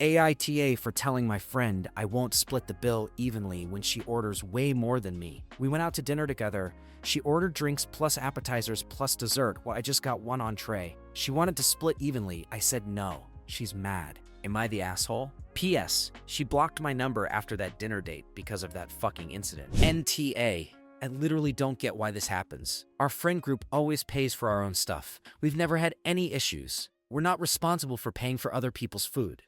AITA for telling my friend I won't split the bill evenly when she orders way more than me. We went out to dinner together. She ordered drinks plus appetizers plus dessert while I just got one entree. She wanted to split evenly. I said no. She's mad. Am I the asshole? P.S. She blocked my number after that dinner date because of that fucking incident. NTA. I literally don't get why this happens. Our friend group always pays for our own stuff. We've never had any issues. We're not responsible for paying for other people's food.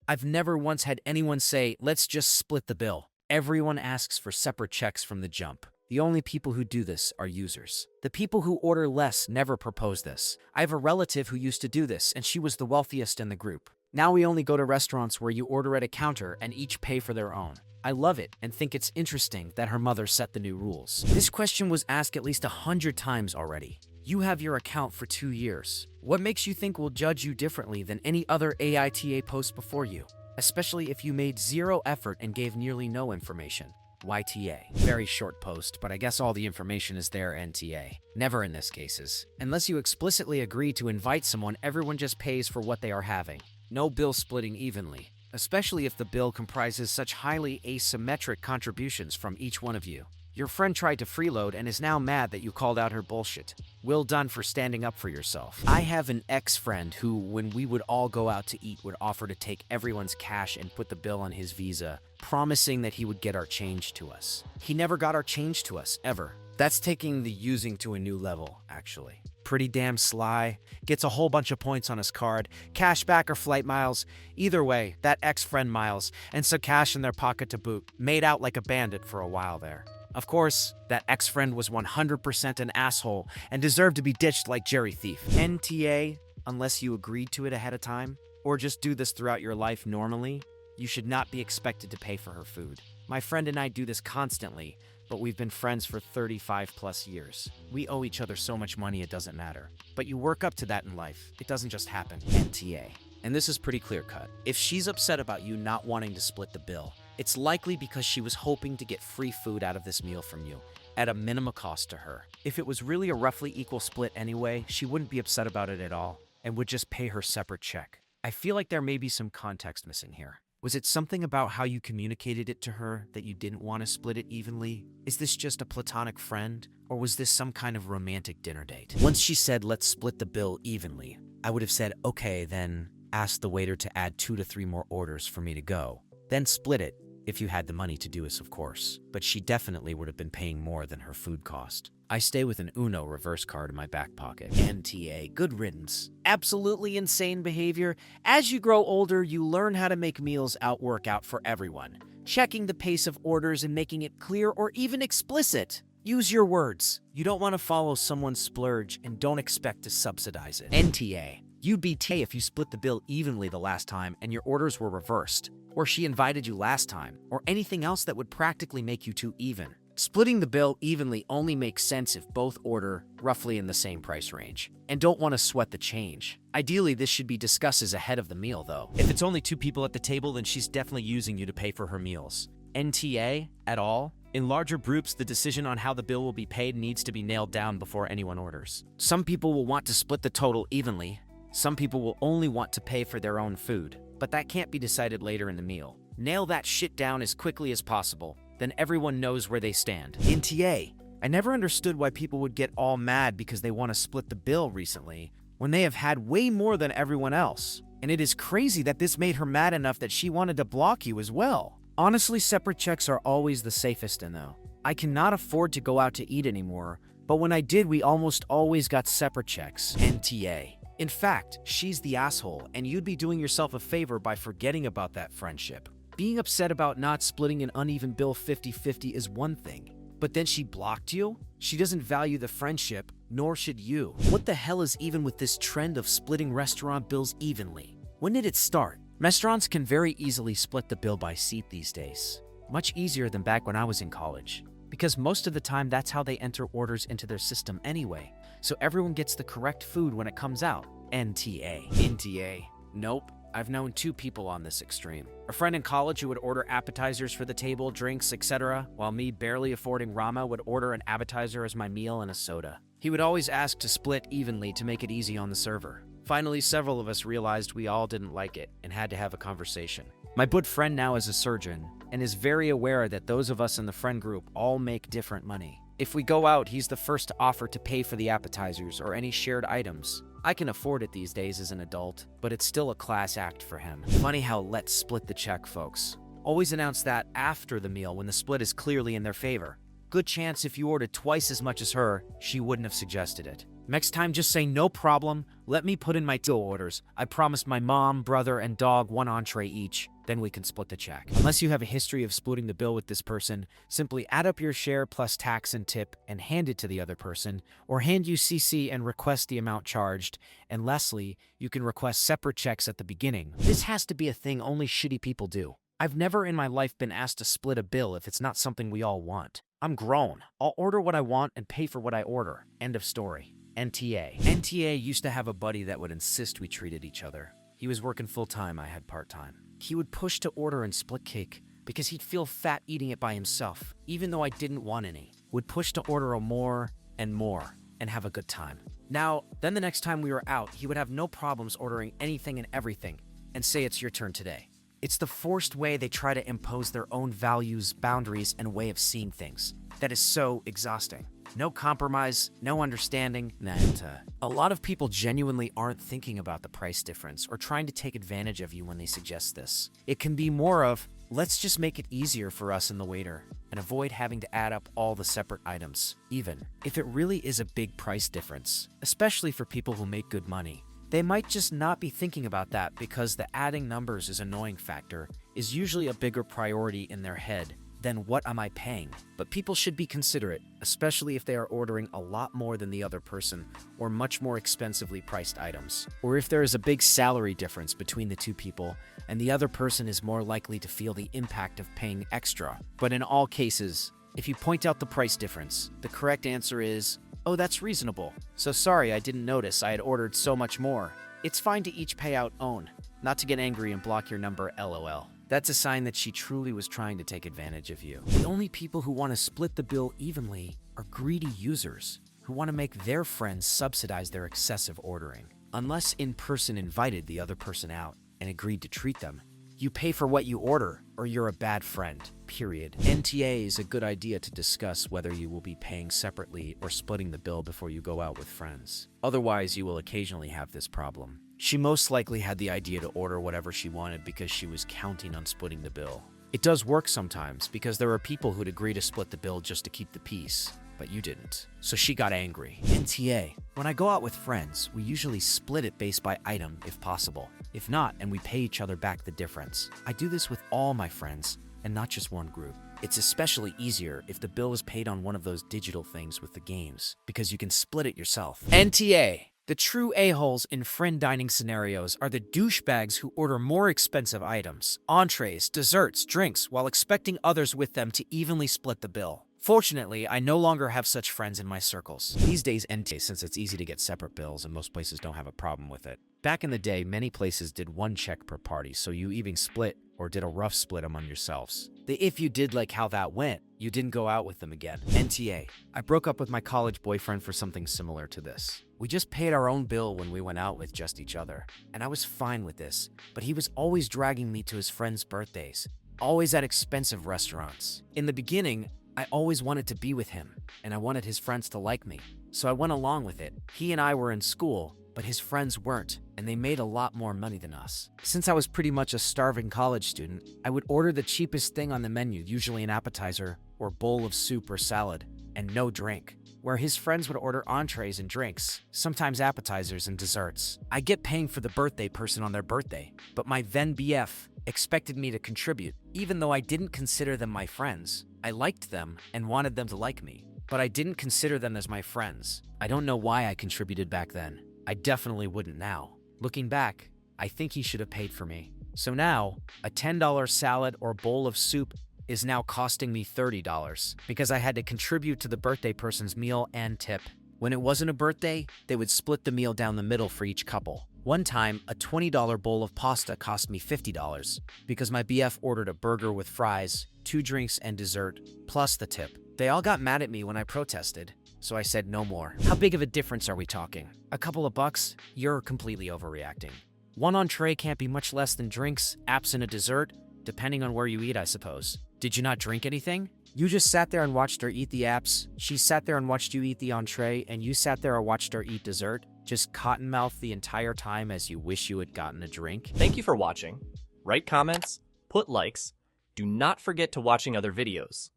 I've never once had anyone say, let's just split the bill. Everyone asks for separate checks from the jump. The only people who do this are users. The people who order less never propose this. I have a relative who used to do this, and she was the wealthiest in the group. Now we only go to restaurants where you order at a counter and each pay for their own. I love it and think it's interesting that her mother set the new rules. This question was asked at least 100 times already. You have your account for 2 years. What makes you think we'll judge you differently than any other AITA post before you? Especially if you made zero effort and gave nearly no information. YTA. Very short post, but I guess all the information is there. NTA. Never in this cases. Unless you explicitly agree to invite someone, everyone just pays for what they are having. No bill splitting evenly, especially if the bill comprises such highly asymmetric contributions from each one of you. Your friend tried to freeload and is now mad that you called out her bullshit. Well done for standing up for yourself. I have an ex-friend who, when we would all go out to eat, would offer to take everyone's cash and put the bill on his Visa, promising that he would get our change to us. He never got our change to us, ever. That's taking the using to a new level, actually. Pretty damn sly. Gets a whole bunch of points on his card, cash back or flight miles. Either way, that ex-friend miles, and some cash in their pocket to boot. Made out like a bandit for a while there. Of course, that ex-friend was 100% an asshole and deserved to be ditched like Jerry Thief. NTA, unless you agreed to it ahead of time, or just do this throughout your life normally, you should not be expected to pay for her food. My friend and I do this constantly, but we've been friends for 35 plus years. We owe each other so much money it doesn't matter. But you work up to that in life. It doesn't just happen. NTA. And this is pretty clear-cut. If she's upset about you not wanting to split the bill, it's likely because she was hoping to get free food out of this meal from you, at a minimal cost to her. If it was really a roughly equal split anyway, she wouldn't be upset about it at all, and would just pay her separate check. I feel like there may be some context missing here. Was it something about how you communicated it to her that you didn't want to split it evenly? Is this just a platonic friend, or was this some kind of romantic dinner date? Once she said, let's split the bill evenly, I would have said, okay, then ask the waiter to add 2 to 3 more orders for me to go. Then split it, if you had the money to do this, of course. But she definitely would have been paying more than her food cost. I stay with an Uno reverse card in my back pocket. NTA, good riddance. Absolutely insane behavior. As you grow older, you learn how to make meals work out for everyone. Checking the pace of orders and making it clear or even explicit. Use your words. You don't want to follow someone's splurge and don't expect to subsidize it. NTA. You'd be T if you split the bill evenly the last time and your orders were reversed, or she invited you last time, or anything else that would practically make you two even. Splitting the bill evenly only makes sense if both order roughly in the same price range, and don't want to sweat the change. Ideally, this should be discussed as ahead of the meal, though. If it's only 2 people at the table, then she's definitely using you to pay for her meals. NTA at all? In larger groups, the decision on how the bill will be paid needs to be nailed down before anyone orders. Some people will want to split the total evenly. Some people will only want to pay for their own food, but that can't be decided later in the meal. Nail that shit down as quickly as possible, then everyone knows where they stand. NTA. I never understood why people would get all mad because they want to split the bill recently, when they have had way more than everyone else. And it is crazy that this made her mad enough that she wanted to block you as well. Honestly, separate checks are always the safest though. I cannot afford to go out to eat anymore, but when I did, we almost always got separate checks. NTA. In fact, she's the asshole, and you'd be doing yourself a favor by forgetting about that friendship. Being upset about not splitting an uneven bill 50-50 is one thing, but then she blocked you? She doesn't value the friendship, nor should you. What the hell is even with this trend of splitting restaurant bills evenly? When did it start? Restaurants can very easily split the bill by seat these days. Much easier than back when I was in college. Because most of the time that's how they enter orders into their system anyway. So everyone gets the correct food when it comes out. NTA. NTA. Nope. I've known 2 people on this extreme. A friend in college who would order appetizers for the table, drinks, etc., while me, barely affording Rama, would order an appetizer as my meal and a soda. He would always ask to split evenly to make it easy on the server. Finally, several of us realized we all didn't like it and had to have a conversation. My good friend now is a surgeon and is very aware that those of us in the friend group all make different money. If we go out, he's the first to offer to pay for the appetizers or any shared items. I can afford it these days as an adult, but it's still a class act for him. Funny how let's split the check, folks. Always announce that after the meal when the split is clearly in their favor. Good chance if you ordered twice as much as her, she wouldn't have suggested it. Next time, just say no problem, let me put in my 2 orders. I promised my mom, brother, and dog 1 entree each. Then we can split the check. Unless you have a history of splitting the bill with this person, simply add up your share plus tax and tip and hand it to the other person, or hand UCC and request the amount charged. And lastly, you can request separate checks at the beginning. This has to be a thing only shitty people do. I've never in my life been asked to split a bill if it's not something we all want. I'm grown. I'll order what I want and pay for what I order. End of story. NTA. NTA used to have a buddy that would insist we treated each other. He was working full-time, I had part-time. He would push to order and split cake because he'd feel fat eating it by himself, even though I didn't want any. Would push to order a more and have a good time. Then the next time we were out, he would have no problems ordering anything and everything and say it's your turn today. It's the forced way they try to impose their own values, boundaries, and way of seeing things that is so exhausting. No compromise, no understanding, and a lot of people genuinely aren't thinking about the price difference or trying to take advantage of you when they suggest this. It can be more of, let's just make it easier for us and the waiter and avoid having to add up all the separate items, even if it really is a big price difference, especially for people who make good money. They might just not be thinking about that because the adding numbers is annoying factor is usually a bigger priority in their head than what am I paying. But people should be considerate, especially if they are ordering a lot more than the other person or much more expensively priced items. Or if there is a big salary difference between the two people and the other person is more likely to feel the impact of paying extra. But in all cases, if you point out the price difference, the correct answer is, oh, that's reasonable. So sorry, I didn't notice I had ordered so much more. It's fine to each pay out own, not to get angry and block your number, LOL. That's a sign that she truly was trying to take advantage of you. The only people who want to split the bill evenly are greedy users who want to make their friends subsidize their excessive ordering. Unless in-person invited the other person out and agreed to treat them, you pay for what you order or you're a bad friend, period. NTA is a good idea to discuss whether you will be paying separately or splitting the bill before you go out with friends. Otherwise, you will occasionally have this problem. She most likely had the idea to order whatever she wanted because she was counting on splitting the bill. It does work sometimes because there are people who'd agree to split the bill just to keep the peace, but you didn't. So she got angry. NTA. When I go out with friends, we usually split it based by item if possible. If not, and we pay each other back the difference. I do this with all my friends and not just one group. It's especially easier if the bill is paid on one of those digital things with the games because you can split it yourself. NTA. The true a-holes in friend dining scenarios are the douchebags who order more expensive items, entrees, desserts, drinks, while expecting others with them to evenly split the bill. Fortunately, I no longer have such friends in my circles. These days, NTA, since it's easy to get separate bills and most places don't have a problem with it. Back in the day, many places did 1 check per party, so you even split or did a rough split among yourselves. If you did like how that went, you didn't go out with them again. NTA. I broke up with my college boyfriend for something similar to this. We just paid our own bill when we went out with just each other, and I was fine with this, but he was always dragging me to his friends' birthdays, always at expensive restaurants. In the beginning, I always wanted to be with him, and I wanted his friends to like me, so I went along with it. He and I were in school, but his friends weren't, and they made a lot more money than us. Since I was pretty much a starving college student, I would order the cheapest thing on the menu, usually an appetizer or bowl of soup or salad, and no drink, where his friends would order entrees and drinks, sometimes appetizers and desserts. I get paying for the birthday person on their birthday, but my then BF expected me to contribute, even though I didn't consider them my friends. I liked them and wanted them to like me, but I didn't consider them as my friends. I don't know why I contributed back then. I definitely wouldn't now. Looking back, I think he should have paid for me. So now, a $10 salad or bowl of soup is now costing me $30 because I had to contribute to the birthday person's meal and tip. When it wasn't a birthday, they would split the meal down the middle for each couple. One time, a $20 bowl of pasta cost me $50 because my BF ordered a burger with fries, 2 drinks and dessert, plus the tip. They all got mad at me when I protested, so I said no more. How big of a difference are we talking? A couple of bucks? You're completely overreacting. One entree can't be much less than drinks, apps, and a dessert, depending on where you eat, I suppose. Did you not drink anything? You just sat there and watched her eat the apps, she sat there and watched you eat the entree, and you sat there and watched her eat dessert, just cottonmouth the entire time as you wish you had gotten a drink? Thank you for watching. Write comments, put likes. Do not forget to watching other videos.